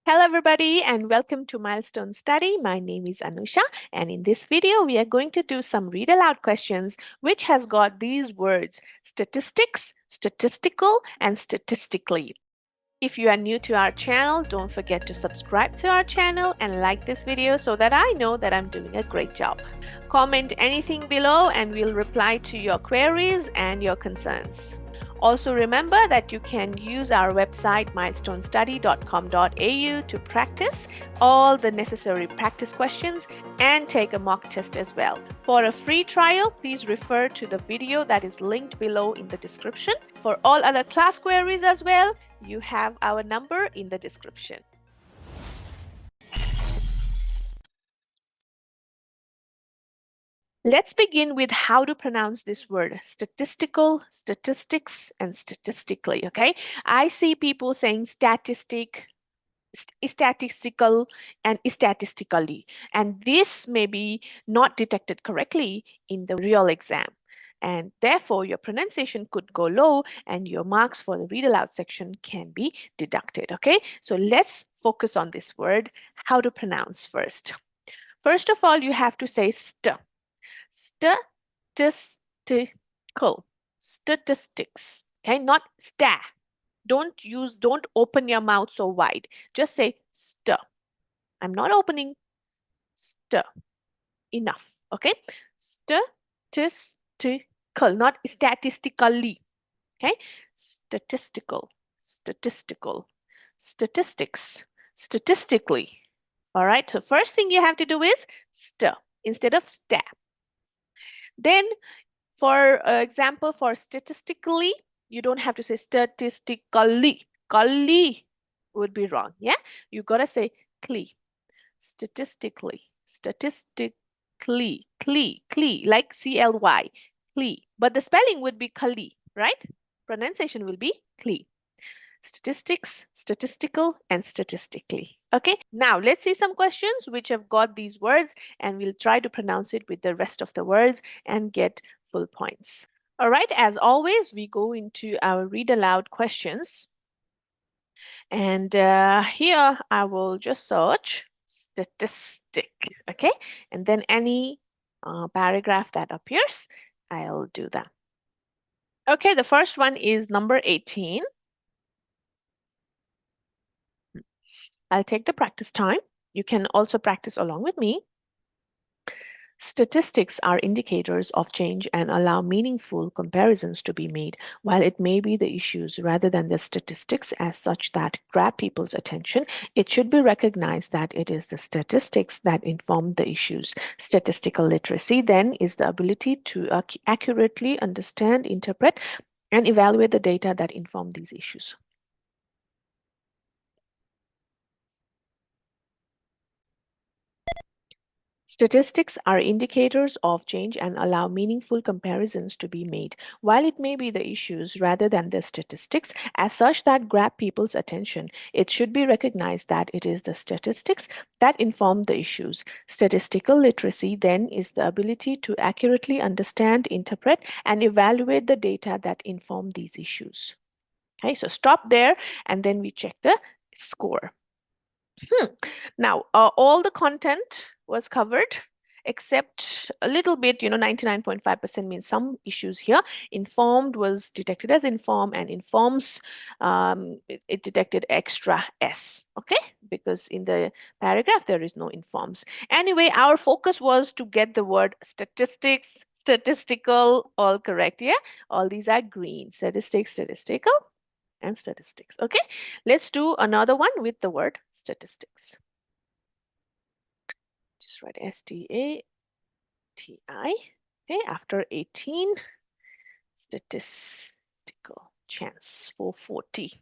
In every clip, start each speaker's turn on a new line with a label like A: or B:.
A: Hello everybody and welcome to Milestone Study. My name is Anusha and in this video we are going to do some read aloud questions which has got these words statistics, statistical and statistically. If you are new to our channel, don't forget to subscribe to our channel and like this video so that I know that I'm doing a great job. Comment anything below and we'll reply to your queries and your concerns. Also remember that you can use our website milestonestudy.com.au to practice all the necessary practice questions and take a mock test as well. For a free trial, please refer to the video that is linked below in the description. For all other class queries as well, you have our number in the description. Let's begin with how to pronounce this word statistical, statistics, and statistically. Okay, I see people saying statistic, statistical, and statistically, and this may be not detected correctly in the real exam. And therefore, your pronunciation could go low and your marks for the read aloud section can be deducted. Okay, so let's focus on this word, how to pronounce first. First of all, you have to say st. Statistical, statistics, okay, not sta. Don't open your mouth so wide. Just say st. I'm not opening st. Enough, okay? Statistical, not statistically, okay? Statistical, statistical, statistics, statistically. All right, so first thing you have to do is st instead of sta. Then, for example, for statistically, you don't have to say statistically. Kali would be wrong. Yeah, you gotta say cli. Statistically, statistically, cli, like CLY, cli. But the spelling would be kali, right? Pronunciation will be cli. Statistics, statistical, and statistically. Okay, now let's see some questions which have got these words and we'll try to pronounce it with the rest of the words and get full points. All right, as always, we go into our read aloud questions. And here I will just search statistic, okay? And then any paragraph that appears, I'll do that. Okay, the first one is number 18. I'll take the practice time. You can also practice along with me. Statistics are indicators of change and allow meaningful comparisons to be made, while it may be the issues rather than the statistics as such that grab people's attention. It should be recognized that it is the statistics that inform the issues. Statistical literacy, then, is the ability to accurately understand, interpret, and evaluate the data that inform these issues. Statistics are indicators of change and allow meaningful comparisons to be made, while it may be the issues rather than the statistics as such that grab people's attention. It should be recognized that it is the statistics that inform the issues. Statistical literacy, then, is the ability to accurately understand, interpret, and evaluate the data that inform these issues. Okay, so stop there and then we check the score. Now, all the content was covered except a little bit, 99.5% means some issues here. Informed was detected as inform and informs, it detected extra S, okay? Because in the paragraph, there is no informs. Anyway, our focus was to get the word statistics, statistical, all correct, yeah? All these are green, statistics, statistical, and statistics, okay? Let's do another one with the word statistics. Just write STATI. Okay, after 18, statistical chance 440.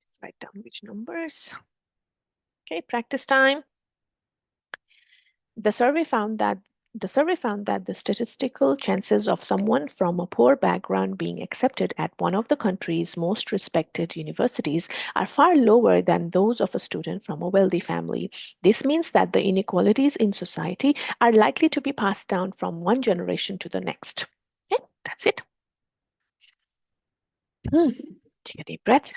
A: Let's write down which numbers. Okay, practice time. The survey found that the statistical chances of someone from a poor background being accepted at one of the country's most respected universities are far lower than those of a student from a wealthy family. This means that the inequalities in society are likely to be passed down from one generation to the next. Okay, that's it. Take a deep breath.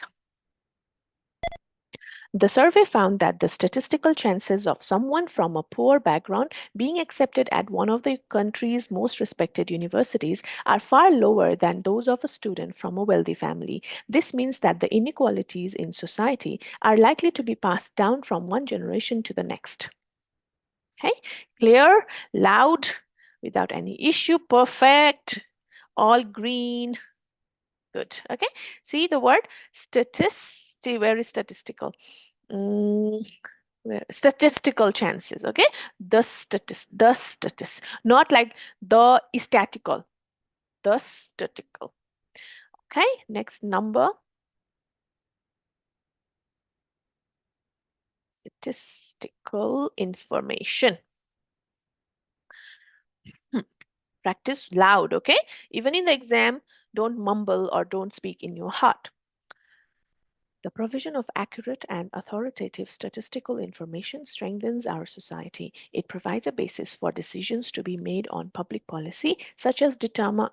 A: The survey found that the statistical chances of someone from a poor background being accepted at one of the country's most respected universities are far lower than those of a student from a wealthy family. This means that the inequalities in society are likely to be passed down from one generation to the next. Okay, clear, loud, without any issue, perfect, all green. Good. Okay. See the word where is statistical? Statistical chances. Okay. The not like the statistical. The statistical. Okay. Next number. Statistical information. Practice loud. Okay. Even in the exam, don't mumble or don't speak in your heart. The provision of accurate and authoritative statistical information strengthens our society. It provides a basis for decisions to be made on public policy, such as determining.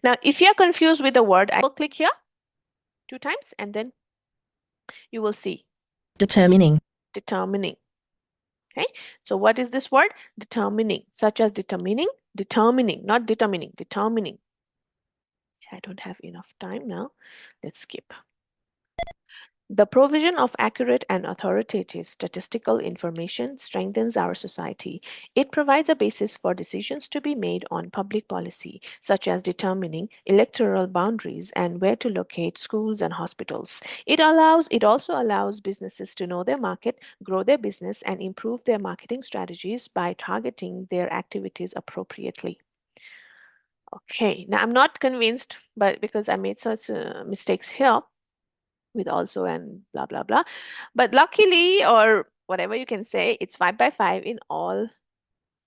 A: Now, if you're confused with the word, I will click here 2 times and then you will see.
B: Determining.
A: Okay, so what is this word? Determining, such as determining, not determining, determining. I don't have enough time now. Let's skip. The provision of accurate and authoritative statistical information strengthens our society. It provides a basis for decisions to be made on public policy, such as determining electoral boundaries and where to locate schools and hospitals. It also allows businesses to know their market, grow their business, and improve their marketing strategies by targeting their activities appropriately. Okay, now I'm not convinced, but because I made such mistakes here with also and blah blah blah, but luckily, or whatever you can say, it's 5 by 5 in all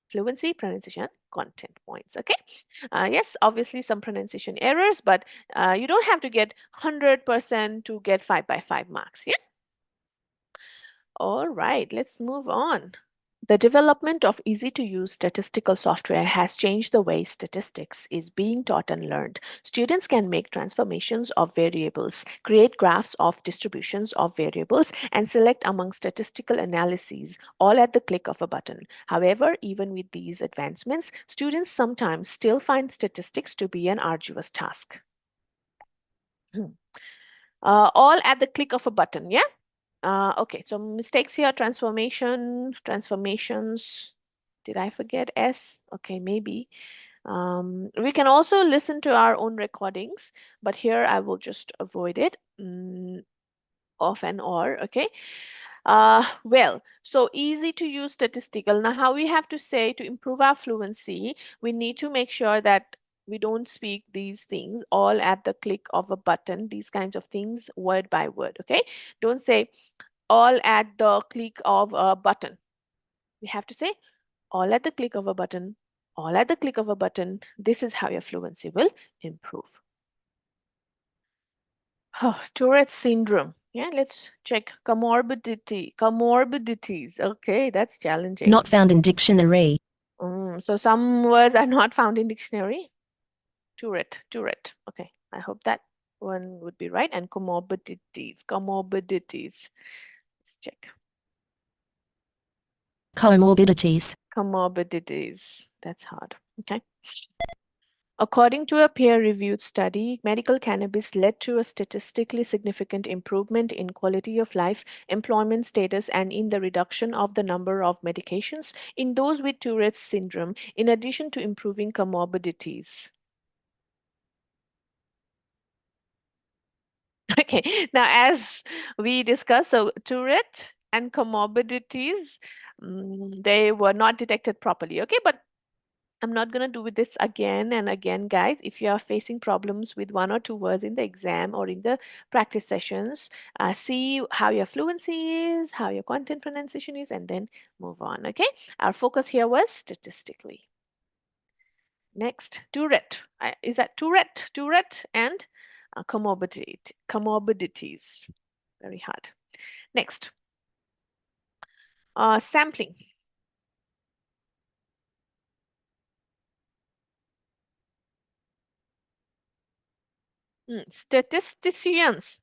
A: fluency, pronunciation, content points. Okay, yes, obviously some pronunciation errors, but you don't have to get 100% to get 5 by 5 marks. Yeah, all right, let's move on. The development of easy-to-use statistical software has changed the way statistics is being taught and learned. Students can make transformations of variables, create graphs of distributions of variables, and select among statistical analyses, all at the click of a button. However, even with these advancements, students sometimes still find statistics to be an arduous task. All at the click of a button, yeah? Okay, so mistakes here, transformations. Did I forget S? Okay, maybe. We can also listen to our own recordings, but here I will just avoid it. Off and or, okay. Well, so easy to use statistical. Now, how we have to say to improve our fluency, we need to make sure that we don't speak these things all at the click of a button, these kinds of things word by word, okay? Don't say, all at the click of a button. We have to say all at the click of a button, all at the click of a button. This is how your fluency will improve. Oh, Tourette's syndrome. Yeah, let's check comorbidities. Okay, that's challenging.
B: Not found in dictionary.
A: So some words are not found in dictionary. Tourette. Okay, I hope that one would be right. And comorbidities. Let's check.
B: Comorbidities.
A: That's hard. Okay. According to a peer-reviewed study, medical cannabis led to a statistically significant improvement in quality of life, employment status, and in the reduction of the number of medications in those with Tourette's syndrome, in addition to improving comorbidities. Okay, now as we discussed, so Tourette and comorbidities, they were not detected properly. Okay, but I'm not going to do this again and again, guys. If you are facing problems with 1 or 2 words in the exam or in the practice sessions, see how your fluency is, how your content pronunciation is, and then move on, okay? Our focus here was statistically. Next, Tourette. Is that Tourette? Tourette and comorbidities. Very hard. Next, sampling. Statisticians.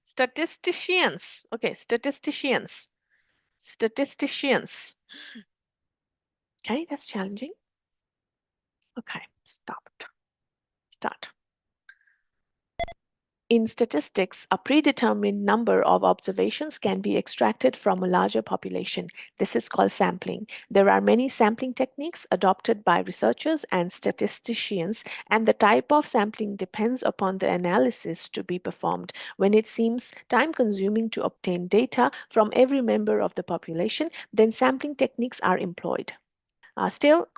A: Okay, statisticians. Okay, that's challenging. Okay, start. In statistics, a predetermined number of observations can be extracted from a larger population. This is called sampling. There are many sampling techniques adopted by researchers and statisticians, and the type of sampling depends upon the analysis to be performed. When it seems time-consuming to obtain data from every member of the population, then sampling techniques are employed. Still,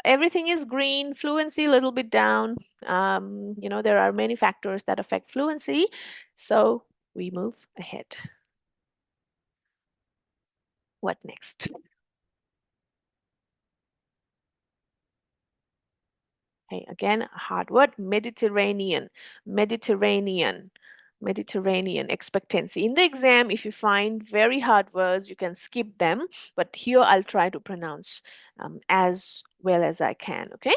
A: everything is green, fluency a little bit down. There are many factors that affect fluency, so we move ahead. What next? Okay, again, a hard word, Mediterranean expectancy. In the exam, if you find very hard words, you can skip them, but here I'll try to pronounce as well as I can, okay?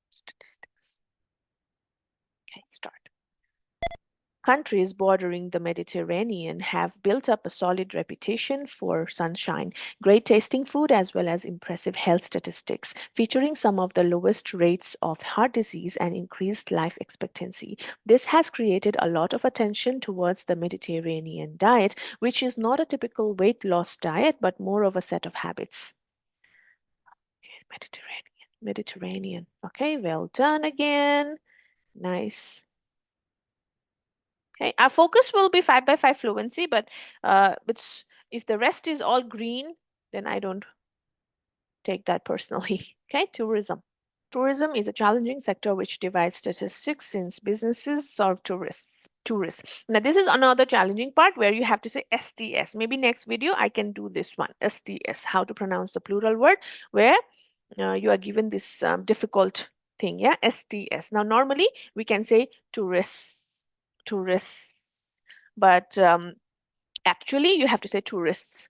A: Statistics. Okay, start. Countries bordering the Mediterranean have built up a solid reputation for sunshine, great tasting food, as well as impressive health statistics, featuring some of the lowest rates of heart disease and increased life expectancy. This has created a lot of attention towards the Mediterranean diet, which is not a typical weight loss diet, but more of a set of habits. Okay, Mediterranean. Okay, well done again. Nice. Okay, our focus will be 5x5 fluency, but if the rest is all green, then I don't take that personally. Okay, tourism. Tourism is a challenging sector which divides statistics since businesses serve tourists. Now, this is another challenging part where you have to say STS. Maybe next video I can do this one, STS, how to pronounce the plural word, where you are given this difficult thing, yeah, STS. Now, normally we can say tourists, but actually you have to say tourists.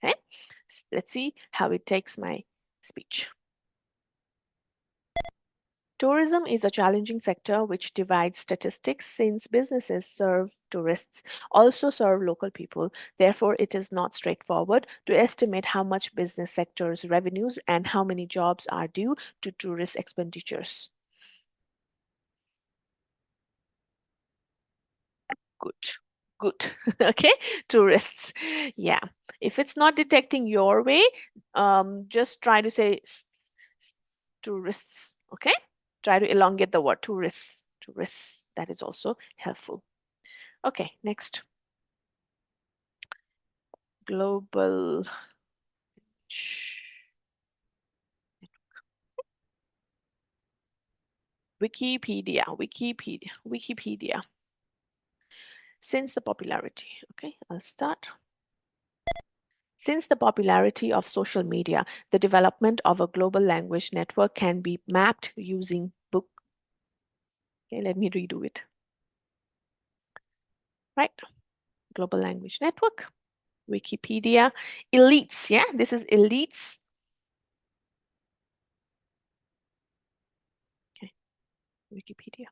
A: Okay, let's see how it takes my speech. Tourism is a challenging sector which divides statistics since businesses serve tourists, also serve local people. Therefore, it is not straightforward to estimate how much business sector's revenues and how many jobs are due to tourist expenditures. Good. Okay, tourists. Yeah, if it's not detecting your way, just try to say tourists. Okay, try to elongate the word tourists. That is also helpful. Okay, next. Global. Wikipedia. Since the popularity. Okay, I'll start. Since the popularity of social media, the development of a global language network can be mapped using book. Okay, let me redo it. Right, global language network, Wikipedia, elites, yeah, this is elites. Okay, Wikipedia.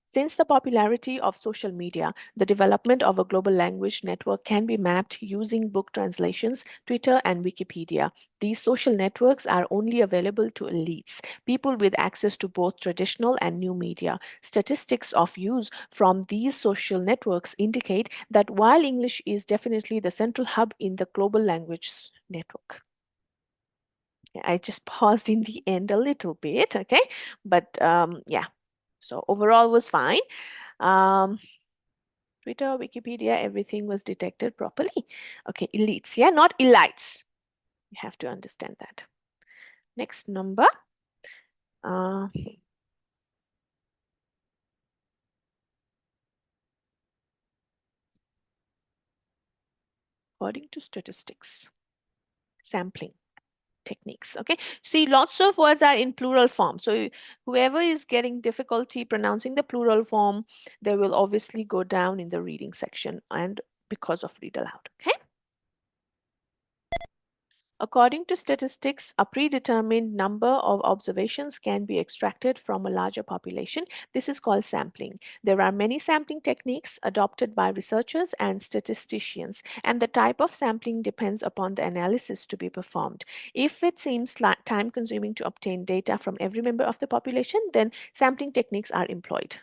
A: Since the popularity of social media, the development of a global language network can be mapped using book translations, Twitter, and Wikipedia. These social networks are only available to elites, people with access to both traditional and new media. Statistics of use from these social networks indicate that while English is definitely the central hub in the global language network. I just paused in the end a little bit, okay? But yeah. So overall was fine. Twitter, Wikipedia, everything was detected properly. Okay, elites, yeah, not elites. You have to understand that. Next number. According to statistics, sampling techniques. Okay, see, lots of words are in plural form. So whoever is getting difficulty pronouncing the plural form, they will obviously go down in the reading section and because of read aloud. Okay. According to statistics, a predetermined number of observations can be extracted from a larger population. This is called sampling. There are many sampling techniques adopted by researchers and statisticians, and the type of sampling depends upon the analysis to be performed. If it seems time-consuming to obtain data from every member of the population, then sampling techniques are employed.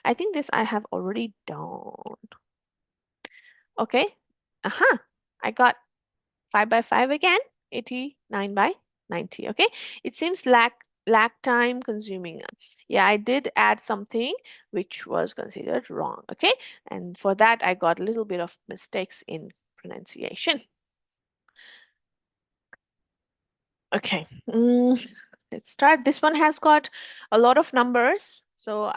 A: I think this I have already done. Okay. I got 5 by 5 again, 89 by 90. Okay, it seems lack time consuming. Yeah, I did add something which was considered wrong. Okay, and for that I got a little bit of mistakes in pronunciation. Okay, let's start. This one has got a lot of numbers, so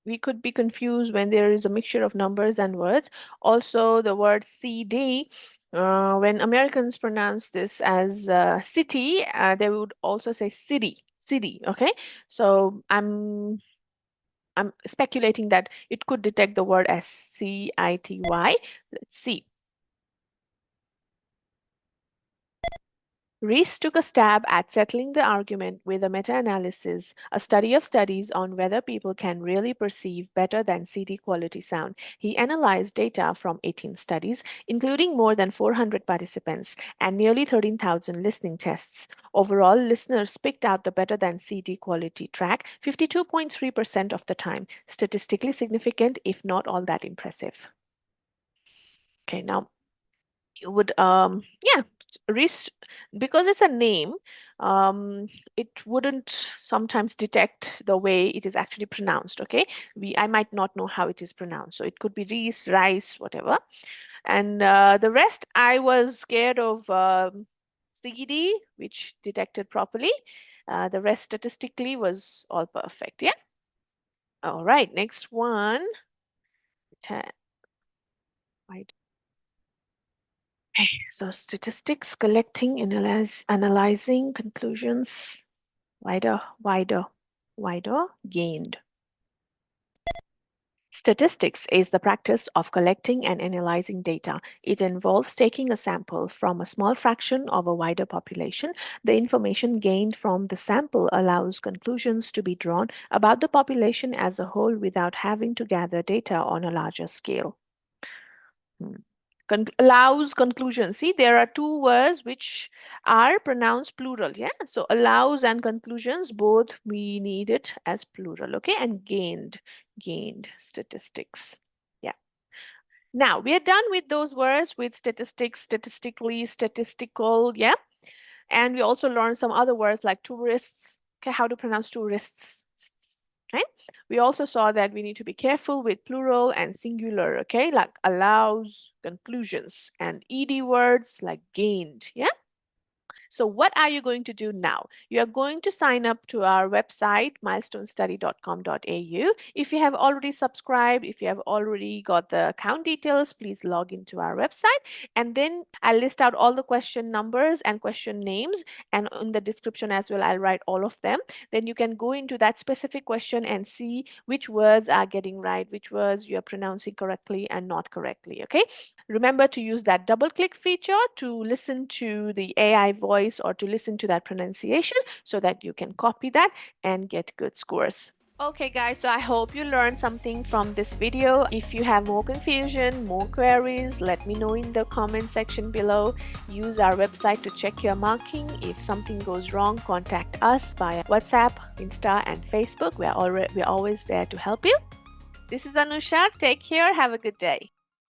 A: we could be confused when there is a mixture of numbers and words. Also, the word CD, when Americans pronounce this as city, they would also say city. Okay, so I'm speculating that it could detect the word as CITY. Let's see. Rees took a stab at settling the argument with a meta-analysis, a study of studies on whether people can really perceive better than CD quality sound. He analyzed data from 18 studies, including more than 400 participants and nearly 13,000 listening tests. Overall, listeners picked out the better than CD quality track 52.3% of the time, statistically significant if not all that impressive. Okay, now you would yeah, because it's a name, it wouldn't sometimes detect the way it is actually pronounced. Okay, I might not know how it is pronounced, so it could be Reese, rice, whatever. And the rest I was scared of CD, which detected properly. The rest statistically was all perfect. Yeah. All right, next one. Right. So statistics, collecting, analyzing, conclusions, wider, gained. Statistics is the practice of collecting and analyzing data. It involves taking a sample from a small fraction of a wider population. The information gained from the sample allows conclusions to be drawn about the population as a whole without having to gather data on a larger scale. Allows conclusion. See, there are two words which are pronounced plural. Yeah, so allows and conclusions, both we need it as plural. Okay, and gained statistics. Yeah. Now we are done with those words with statistics, statistically, statistical. Yeah. And we also learned some other words like tourists. Okay, how to pronounce tourists. Okay. We also saw that we need to be careful with plural and singular, okay, like allows, conclusions, and ed words like gained. Yeah. So what are you going to do now? You are going to sign up to our website, milestonestudy.com.au. If you have already subscribed, if you have already got the account details, please log into our website. And then I'll list out all the question numbers and question names. And in the description as well, I'll write all of them. Then you can go into that specific question and see which words are getting right, which words you are pronouncing correctly and not correctly. Okay. Remember to use that double click feature to listen to the AI voice or to listen to that pronunciation so that you can copy that and get good scores. Okay guys, so I hope you learned something from this video. If you have more confusion, more queries, let me know in the comment section below. Use our website to check your marking. If something goes wrong, contact us via WhatsApp, Insta, and Facebook. We're always there to help you. This is Anusha. Take care. Have a good day.